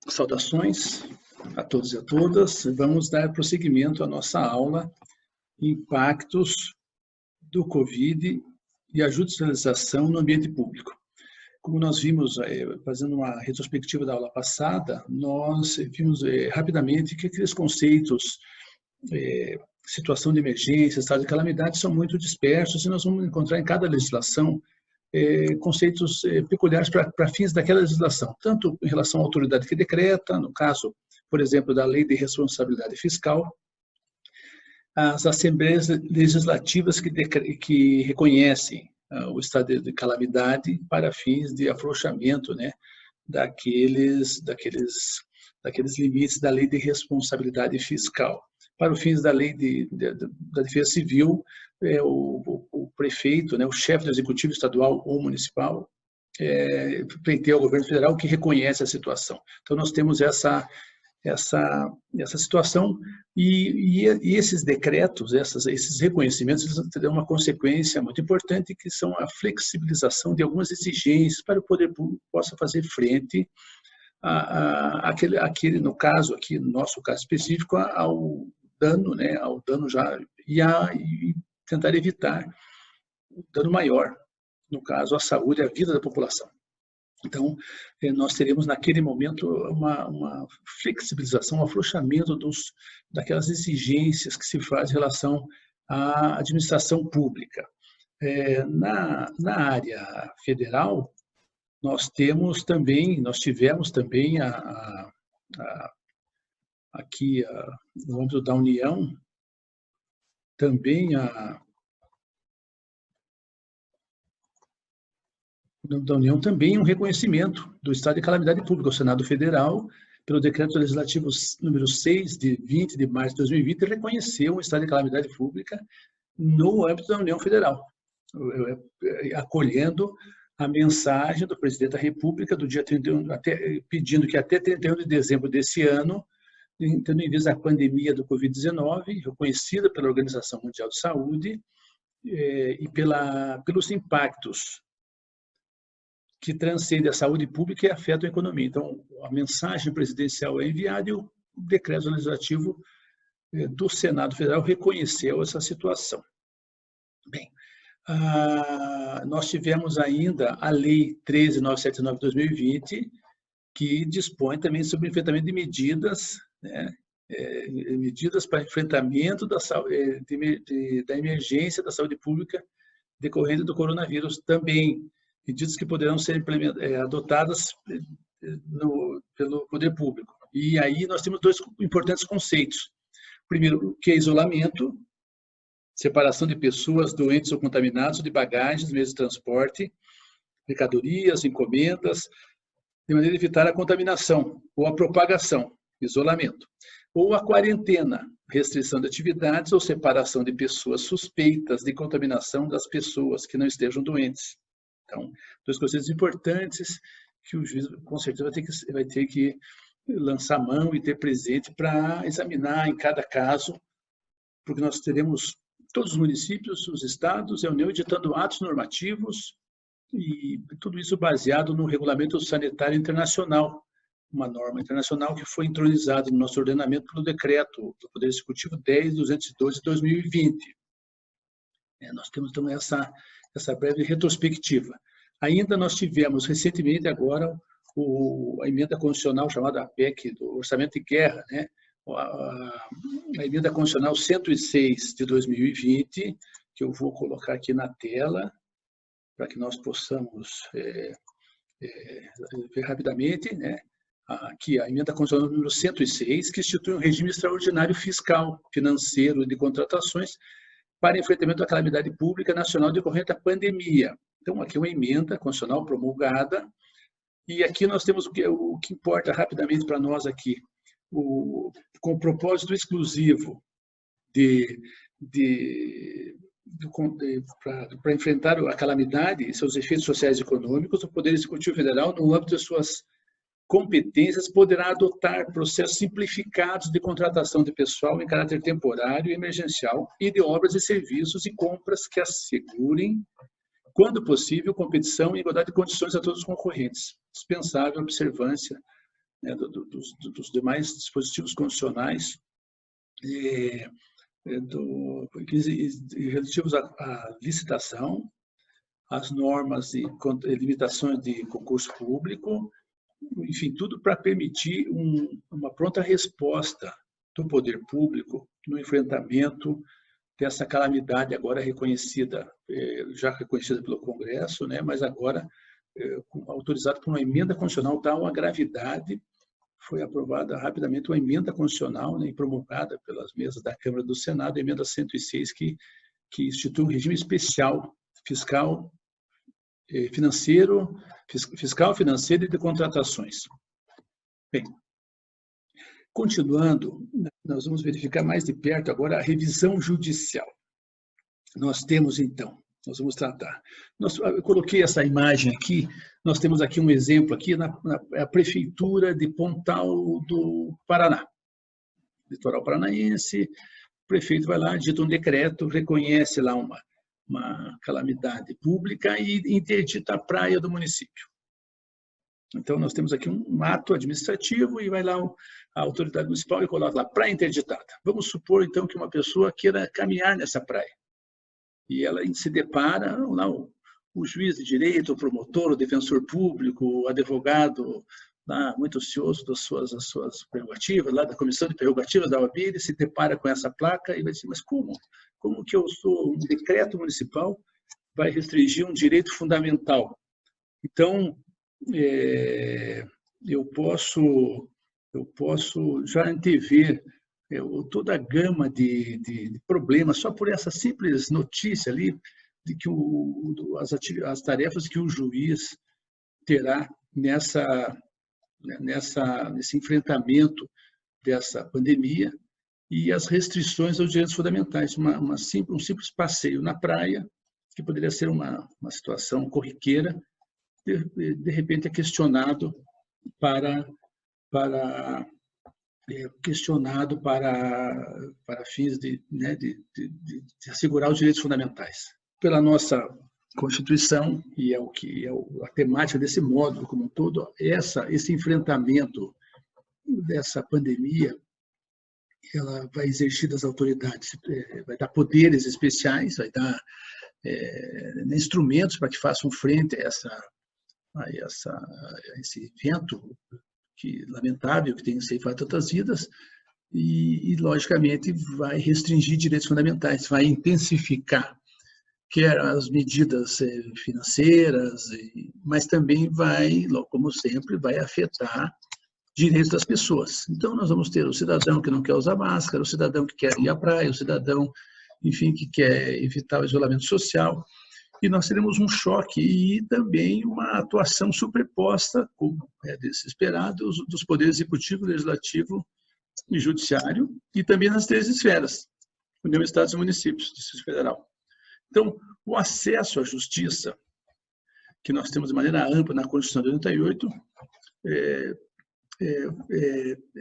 Saudações a todos e a todas. Vamos dar prosseguimento à nossa aula Impactos do Covid e a Judicialização no Ambiente Público. Como nós vimos, fazendo uma retrospectiva da aula passada, nós vimos rapidamente que aqueles conceitos, situação de emergência, estado de calamidade, são muito dispersos e nós vamos encontrar em cada legislação conceitos peculiares para fins daquela legislação, tanto em relação à autoridade que decreta, no caso, por exemplo, da Lei de Responsabilidade Fiscal, as assembleias legislativas que reconhecem o estado de calamidade para fins de afrouxamento, né, daqueles limites da Lei de Responsabilidade Fiscal. Para os fins da Lei da Defesa Civil, o prefeito, né, o chefe do executivo estadual ou municipal, pleiteia ao governo federal que reconhece a situação. Então, nós temos essa situação e esses decretos, esses reconhecimentos, eles terão uma consequência muito importante, que são a flexibilização de algumas exigências para o poder público possa fazer frente aquele, no caso aqui, no nosso caso específico, ao dano, né, ao dano já e tentar evitar o dano maior, no caso, à saúde e à vida da população. Então, nós teremos naquele momento uma flexibilização, um afrouxamento daquelas exigências que se faz em relação à administração pública. Na área federal, nós tivemos também aqui no âmbito da União, também um reconhecimento do estado de calamidade pública. O Senado Federal, pelo Decreto Legislativo número 6, de 20 de março de 2020, reconheceu o estado de calamidade pública no âmbito da União Federal, acolhendo a mensagem do presidente da República do dia 31, pedindo que até 31 de dezembro desse ano, tendo em vista a pandemia do Covid-19, reconhecida pela Organização Mundial de Saúde, e pelos impactos que transcendem a saúde pública e afetam a economia. Então, a mensagem presidencial é enviada e o decreto legislativo do Senado Federal reconheceu essa situação. Bem, nós tivemos ainda a Lei 13.979 de 2020, que dispõe também sobre o enfrentamento de medidas, né, medidas para enfrentamento da emergência da saúde pública decorrente do coronavírus, também medidas que poderão ser adotadas pelo poder público. E aí nós temos dois importantes conceitos. Primeiro, que é isolamento, separação de pessoas doentes ou contaminadas, de bagagens, meios de transporte, mercadorias, encomendas, de maneira a evitar a contaminação ou a propagação, isolamento. Ou a quarentena, restrição de atividades ou separação de pessoas suspeitas de contaminação das pessoas que não estejam doentes. Então, dois conceitos importantes que o juiz, com certeza, vai ter que lançar mão e ter presente para examinar em cada caso, porque nós teremos todos os municípios, os estados e a União editando atos normativos, e tudo isso baseado no Regulamento Sanitário Internacional, uma norma internacional que foi entronizada no nosso ordenamento pelo Decreto do Poder Executivo 10.212 de 2020. Nós temos, então, essa breve retrospectiva. Ainda nós tivemos, recentemente, agora, a emenda constitucional chamada PEC, do Orçamento de Guerra, né? A emenda constitucional 106 de 2020, que eu vou colocar aqui na tela, para que nós possamos ver rapidamente, né? Aqui, a emenda constitucional número 106, que institui um regime extraordinário fiscal, financeiro e de contratações para enfrentamento da calamidade pública nacional decorrente da pandemia. Então, aqui é uma emenda constitucional promulgada, e aqui nós temos o que importa rapidamente para nós aqui, com o propósito exclusivo para enfrentar a calamidade e seus efeitos sociais e econômicos, o Poder Executivo Federal, no âmbito de suas competências, poderá adotar processos simplificados de contratação de pessoal em caráter temporário e emergencial e de obras e serviços e compras que assegurem, quando possível, competição e igualdade de condições a todos os concorrentes, dispensável a observância né, dos demais dispositivos constitucionais relativos à licitação, às normas e limitações de concurso público, enfim, tudo para permitir uma pronta resposta do poder público no enfrentamento dessa calamidade agora reconhecida, já reconhecida pelo Congresso, né, mas agora autorizada por uma emenda constitucional, dá uma gravidade. Foi aprovada rapidamente uma emenda constitucional, né, promulgada pelas mesas da Câmara e do Senado, a emenda 106, que institui um regime especial fiscal, financeiro e de contratações. Bem, continuando, nós vamos verificar mais de perto agora a revisão judicial. Nós temos, então, nós vamos tratar. Eu coloquei essa imagem aqui, nós temos aqui um exemplo aqui na Prefeitura de Pontal do Paraná, litoral paranaense. O prefeito vai lá, edita um decreto, reconhece lá uma calamidade pública e interdita a praia do município. Então, nós temos aqui um ato administrativo e vai lá a autoridade municipal e coloca lá, praia interditada. Vamos supor, então, que uma pessoa queira caminhar nessa praia. E ela se depara, lá, o juiz de direito, o promotor, o defensor público, o advogado, lá, muito ocioso das suas prerrogativas, lá da Comissão de Prerrogativas da OAB, ele se depara com essa placa e vai dizer, mas como? Como que um decreto municipal vai restringir um direito fundamental? Então, eu posso já antever toda a gama de problemas, só por essa simples notícia ali, de que as tarefas que o juiz terá nesse enfrentamento dessa pandemia e as restrições aos direitos fundamentais. Um simples passeio na praia, que poderia ser uma situação corriqueira, de repente é questionado para fins de assegurar os direitos fundamentais. Pela nossa Constituição, e a temática desse módulo como um todo, esse enfrentamento dessa pandemia, ela vai exigir das autoridades, vai dar poderes especiais, vai dar instrumentos para que façam frente a esse evento lamentável que tem ceifado tantas vidas e, logicamente, vai restringir direitos fundamentais, vai intensificar quer as medidas financeiras, mas também vai, como sempre, vai afetar direitos das pessoas. Então, nós vamos ter o cidadão que não quer usar máscara, o cidadão que quer ir à praia, o cidadão, enfim, que quer evitar o isolamento social. E nós teremos um choque e também uma atuação superposta, como é de se esperar, dos poderes executivo, legislativo e judiciário, e também nas três esferas, União, Estados e Municípios, Distrito Federal. Então, o acesso à justiça, que nós temos de maneira ampla na Constituição de 88,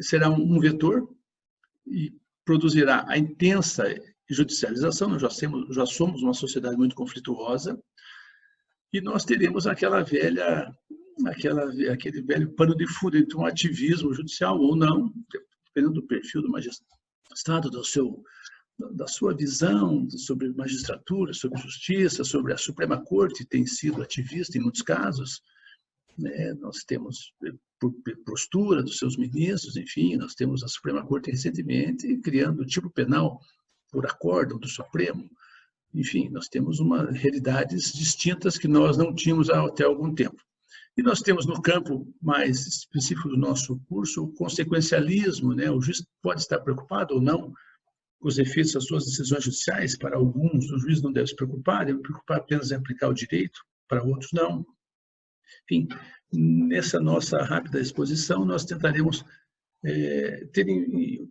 será um vetor e produzirá a intensa judicialização. Nós já somos uma sociedade muito conflituosa e nós teremos aquele velho pano de fundo entre um ativismo judicial ou não, dependendo do perfil do magistrado, da sua visão sobre magistratura, sobre justiça, sobre a Suprema Corte, tem sido ativista em muitos casos, né? Nós temos, por postura dos seus ministros, enfim, nós temos a Suprema Corte recentemente criando o tipo penal por acórdão do Supremo. Enfim, nós temos realidades distintas que nós não tínhamos até algum tempo. E nós temos no campo mais específico do nosso curso o consequencialismo, né? O juiz pode estar preocupado ou não com os efeitos das suas decisões judiciais. Para alguns, o juiz não deve se preocupar, deve preocupar apenas em aplicar o direito, para outros não. Enfim, nessa nossa rápida exposição, nós tentaremos ter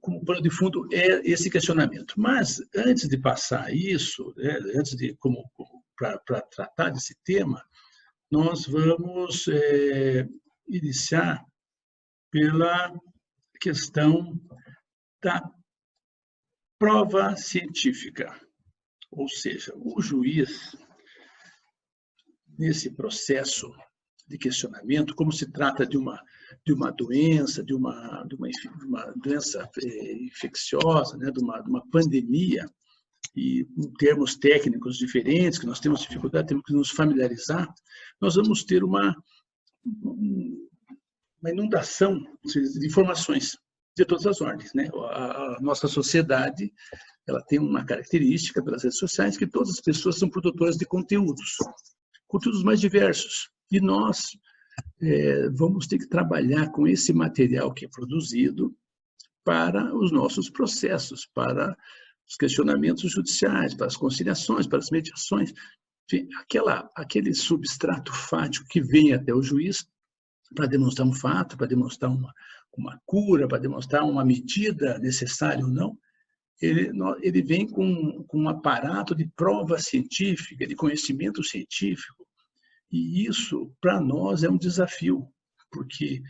como pano de fundo esse questionamento. Mas, antes de passar isso, para tratar desse tema, nós vamos iniciar pela questão da prova científica. Ou seja, o juiz, nesse processo de questionamento, como se trata de uma de uma doença, de uma doença infecciosa, né, de uma pandemia, e em termos técnicos diferentes, que nós temos dificuldade, temos que nos familiarizar, nós vamos ter uma inundação de informações de todas as ordens, né? A nossa sociedade, ela tem uma característica pelas redes sociais, que todas as pessoas são produtoras de conteúdos mais diversos. E nós vamos ter que trabalhar com esse material que é produzido para os nossos processos, para os questionamentos judiciais, para as conciliações, para as mediações. Enfim, aquele substrato fático que vem até o juiz para demonstrar um fato, para demonstrar uma cura, para demonstrar uma medida necessária ou não, ele vem com um aparato de prova científica, de conhecimento científico, e isso, para nós, é um desafio, porque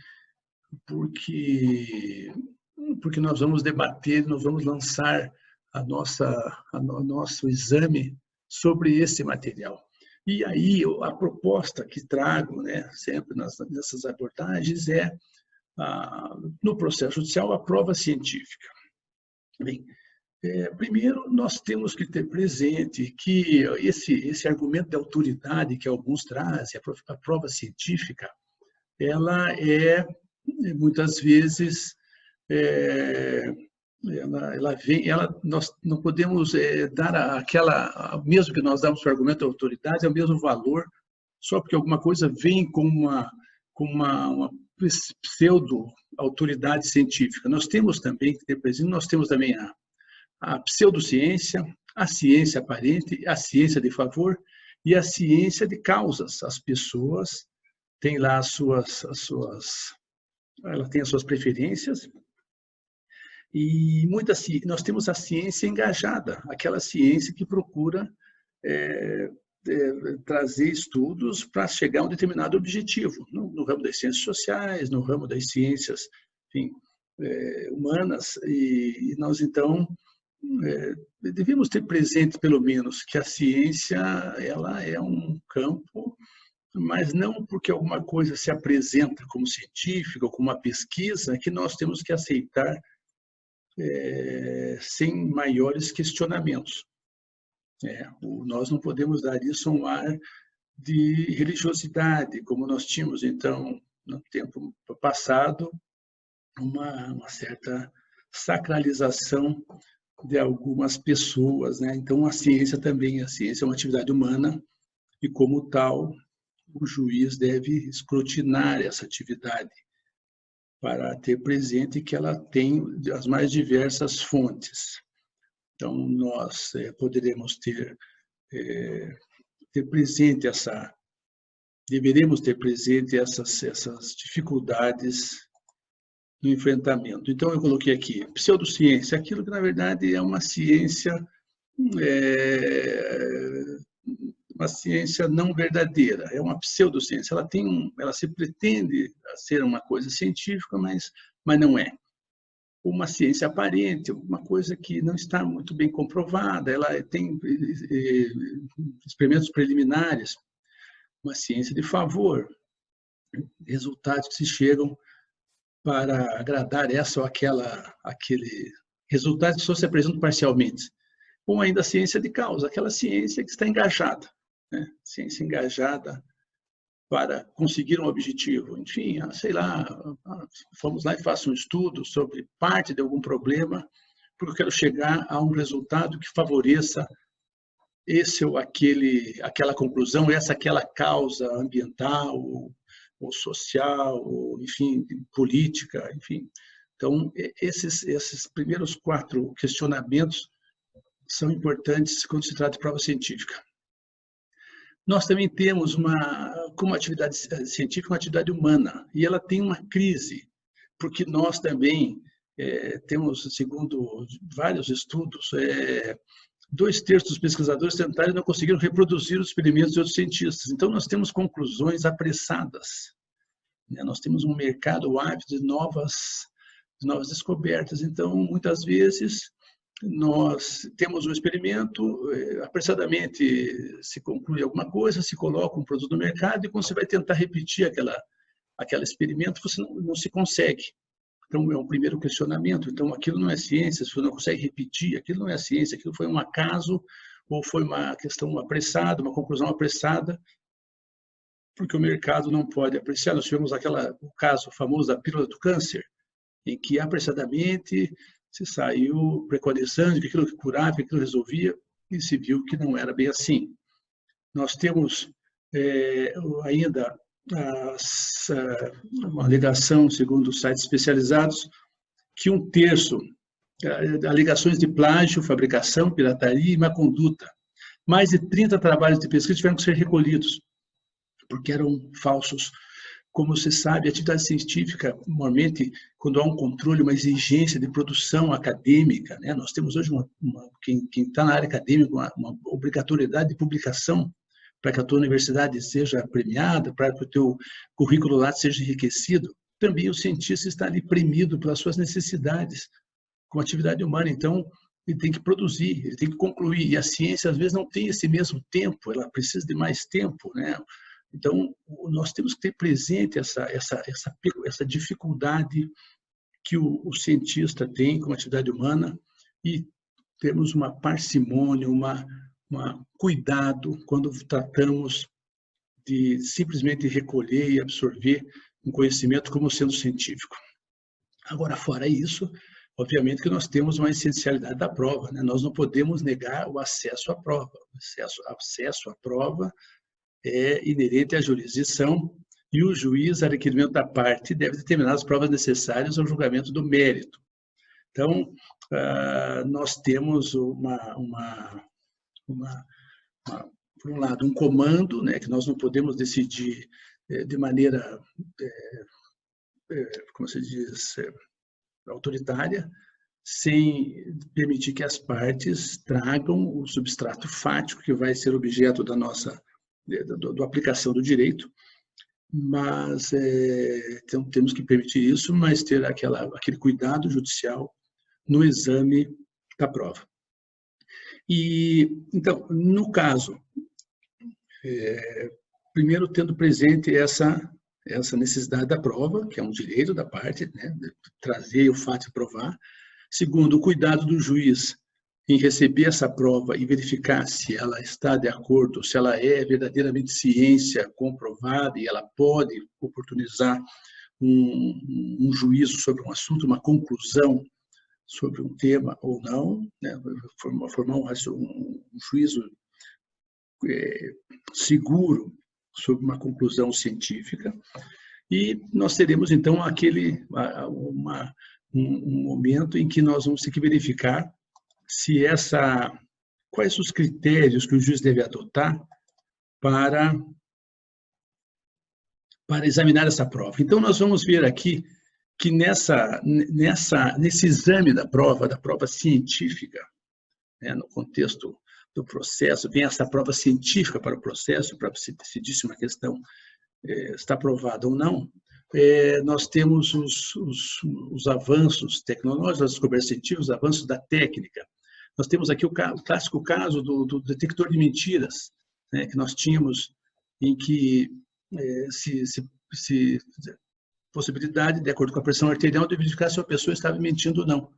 nós vamos debater, nós vamos lançar o nosso exame sobre esse material. E aí, a proposta que trago, né, sempre nessas abordagens é, no processo judicial, a prova científica. Bem, primeiro, nós temos que ter presente que esse argumento de autoridade que alguns trazem, a prova científica, ela muitas vezes, nós não podemos dar mesmo que nós damos para o argumento de autoridade, é o mesmo valor, só porque alguma coisa vem com uma pseudo-autoridade científica. Nós temos também que ter presente, nós temos também a pseudociência, a ciência aparente, a ciência de favor e a ciência de causas. As pessoas têm lá ela tem as suas preferências, e nós temos a ciência engajada, aquela ciência que procura trazer estudos para chegar a um determinado objetivo, no ramo das ciências sociais, no ramo das ciências, enfim, humanas, e nós, então, devemos ter presente, pelo menos, que a ciência ela é um campo, mas não porque alguma coisa se apresenta como científica ou como uma pesquisa que nós temos que aceitar sem maiores questionamentos. Nós não podemos dar isso um ar de religiosidade, como nós tínhamos, então, no tempo passado, uma certa sacralização de algumas pessoas, né? Então, a ciência é uma atividade humana e, como tal, o juiz deve escrutinar essa atividade para ter presente que ela tem as mais diversas fontes. Então, nós deveremos ter presente essas dificuldades no enfrentamento. Então, eu coloquei aqui pseudociência, aquilo que, na verdade, é uma ciência não verdadeira, é uma pseudociência. Ela se pretende ser uma coisa científica, mas não é. Uma ciência aparente, uma coisa que não está muito bem comprovada, ela tem experimentos preliminares, uma ciência de favor, resultados que se chegam para agradar essa ou aquele resultado que só se apresentam parcialmente. Ou ainda a ciência de causa, aquela ciência que está engajada, né? Ciência engajada para conseguir um objetivo. Enfim, sei lá, vamos lá e faça um estudo sobre parte de algum problema, porque eu quero chegar a um resultado que favoreça esse ou aquela conclusão, aquela causa ambiental, ou social, ou, enfim, política, enfim. Então, esses primeiros 4 questionamentos são importantes quando se trata de prova científica. Nós também temos como atividade científica, uma atividade humana, e ela tem uma crise, porque nós também temos, segundo vários estudos, 2/3 dos pesquisadores tentaram e não conseguiram reproduzir os experimentos de outros cientistas. Então, nós temos conclusões apressadas. Nós temos um mercado ávido de novas descobertas. Então, muitas vezes, nós temos um experimento, apressadamente se conclui alguma coisa, se coloca um produto no mercado, e quando você vai tentar repetir aquele experimento, você não se consegue. Então, é um primeiro questionamento. Então, aquilo não é ciência, se você não consegue repetir, aquilo não é ciência, aquilo foi um acaso ou foi uma questão apressada, uma conclusão apressada, porque o mercado não pode apreciar. Nós tivemos o caso famoso da pílula do câncer, em que apressadamente se saiu preconizando que aquilo que curava, que aquilo resolvia, e se viu que não era bem assim. Nós temos ainda uma alegação, segundo os sites especializados, que 1/3 alegações de plágio, fabricação, pirataria e má conduta. Mais de 30 trabalhos de pesquisa tiveram que ser recolhidos, porque eram falsos. Como você sabe, a atividade científica, normalmente, quando há um controle, uma exigência de produção acadêmica, né? Nós temos hoje, quem está na área acadêmica, uma obrigatoriedade de publicação para que a tua universidade seja premiada, para que o teu currículo lá seja enriquecido. Também o cientista está ali premido pelas suas necessidades como atividade humana. Então, ele tem que produzir, ele tem que concluir. E a ciência, às vezes, não tem esse mesmo tempo, ela precisa de mais tempo, né? Então, nós temos que ter presente essa dificuldade que o cientista tem como atividade humana e temos uma parcimônia, cuidado quando tratamos de simplesmente recolher e absorver um conhecimento como sendo científico. Agora, fora isso, obviamente que nós temos uma essencialidade da prova, né? Nós não podemos negar o acesso à prova. O acesso à prova é inerente à jurisdição e o juiz, a requerimento da parte, deve determinar as provas necessárias ao julgamento do mérito. Então, nós temos, por um lado, um comando, né, que nós não podemos decidir de maneira, como se diz, autoritária, sem permitir que as partes tragam o substrato fático que vai ser objeto da aplicação do direito, mas então, temos que permitir isso, mas ter aquele cuidado judicial no exame da prova. E, então, no caso, primeiro tendo presente essa necessidade da prova, que é um direito da parte, né, de trazer o fato e provar. Segundo, o cuidado do juiz em receber essa prova e verificar se ela está de acordo, se ela é verdadeiramente ciência comprovada e ela pode oportunizar um juízo sobre um assunto, uma conclusão sobre um tema ou não, né? Formar um juízo seguro sobre uma conclusão científica. E nós teremos, então, um momento em que nós vamos ter que verificar quais os critérios que o juiz deve adotar para examinar essa prova. Então, nós vamos ver aqui que nesse exame da prova científica, né, no contexto do processo, vem essa prova científica para o processo, para se decidir se uma questão está aprovada ou não. Nós temos os avanços tecnológicos, as descobertas científicas, os avanços da técnica. Nós temos aqui o clássico caso do detector de mentiras, né, que nós tínhamos, em que se possibilidade, de acordo com a pressão arterial, de verificar se a pessoa estava mentindo ou não.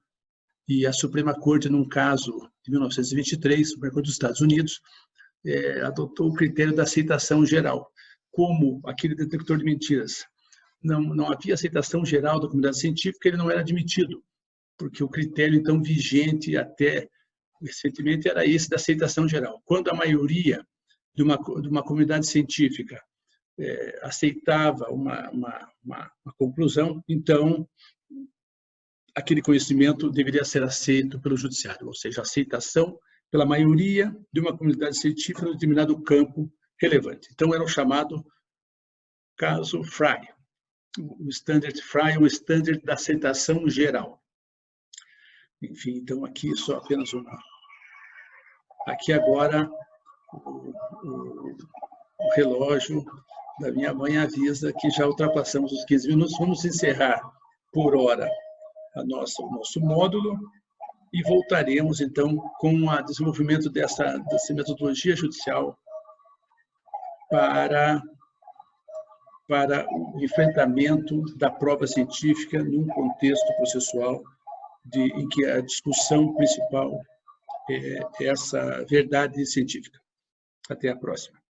E a Suprema Corte, num caso de 1923, Suprema Corte dos Estados Unidos, adotou o critério da aceitação geral. Como aquele detector de mentiras não havia aceitação geral da comunidade científica, ele não era admitido, porque o critério, então, vigente até recentemente era esse da aceitação geral. Quando a maioria de uma comunidade científica aceitava uma conclusão, então, aquele conhecimento deveria ser aceito pelo judiciário, ou seja, aceitação pela maioria de uma comunidade científica em um determinado campo relevante. Então, era o chamado caso Frye, o Standard Frye, o standard da aceitação geral. Enfim, então, aqui só apenas uma. Aqui agora, o relógio da minha mãe avisa que já ultrapassamos os 15 minutos. Vamos encerrar, por hora, o nosso módulo e voltaremos, então, com o desenvolvimento dessa metodologia judicial para para o enfrentamento da prova científica num contexto processual em que a discussão principal é essa verdade científica. Até a próxima.